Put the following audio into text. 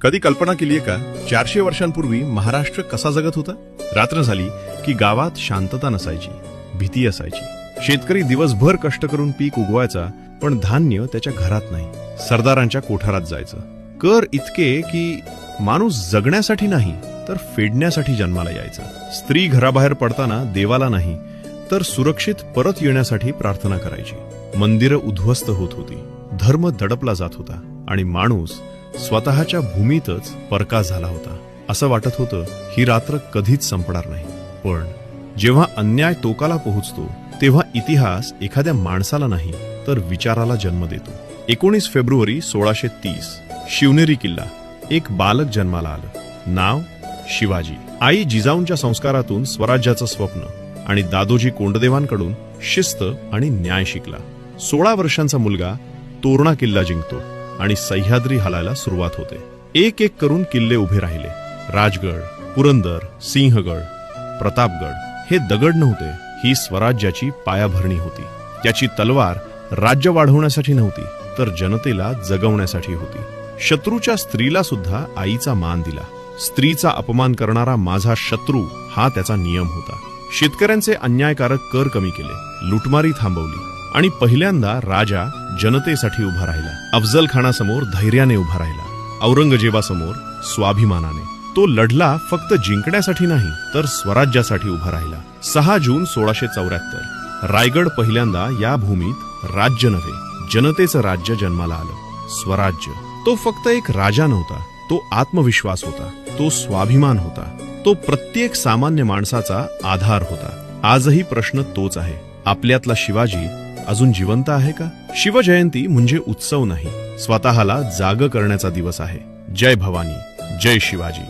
कधी कल्पना केलीये का 400 वर्षांपूर्वी महाराष्ट्र कसा जगत होता? रात्र झाली की गावात शांतता नसायची, भीती असायची. शेतकरी दिवसभर कष्ट करून पीक उगवायचा, पण धान्य त्याच्या घरात नाही, सरदारांच्या कोठारात जायचं. कर इतके की माणूस जगण्यासाठी नाही तर फेडण्यासाठी जन्माला यायचा. स्त्री घराबाहेर पडताना देवाला नाही तर सुरक्षित परत येण्यासाठी प्रार्थना करायची. मंदिरं उद्ध्वस्त होत होती, धर्म दडपला जात होता आणि माणूस स्वतःच्या भूमीतच परका झाला होता. असं वाटत होतं ही रात्र कधीच संपणार नाही. पण जेव्हा अन्याय टोकाला पोहोचतो तेव्हा इतिहास एखाद्या माणसाला नाही तर विचाराला जन्म देतो. 19 फेब्रुवारी 1630 शिवनेरी किल्ला. एक बालक जन्माला आलं, नाव शिवाजी. आई जिजाऊंच्या संस्कारातून स्वराज्याचं स्वप्न आणि दादोजी कोंडदेवांकडून शिस्त आणि न्याय शिकला. 16 वर्षांचा मुलगा तोरणा किल्ला जिंकतो आणि सह्याद्री हलायला सुरुवात होते. एक एक करून किल्ले उभे राहिले. राजगड, पुरंदर, सिंहगड, प्रतापगड हे दगड नव्हते, ही स्वराज्याची पायाभरणी होती. त्याची तलवार राज्य वाढवण्यासाठी नव्हती तर जनतेला जगवण्यासाठी होती. शत्रूच्या स्त्रीला सुद्धा आईचा मान दिला. स्त्रीचा अपमान करणारा माझा शत्रू हा त्याचा नियम होता. शेतकऱ्यांचे अन्यायकारक कर कमी केले, लुटमारी थांबवली आणि पहिल्यांदा राजा जनतेसाठी उभा राहिला. अफजल खानासमोर धैर्याने उभा राहिला, औरंगजेबासमोर स्वाभिमानाने. तो लढला फक्त जिंकण्यासाठी नाही तर स्वराज्यासाठी उभा राहिला. 6 जून 1674 रायगड पहिल्यांदा या भूमीत राज्य नव्हे जनतेचं राज्य जन्माला आलं. स्वराज्य. तो फक्त एक राजा नव्हता, तो आत्मविश्वास होता, तो स्वाभिमान होता, तो प्रत्येक सामान्य माणसाचा आधार होता. आजही प्रश्न तोच आहे, आपल्यातला शिवाजी अजून जिवंत आहे का? शिवजयंती म्हणजे उत्सव नाही, स्वतःला जाग करण्याचा दिवस आहे. जय भवानी, जय शिवाजी.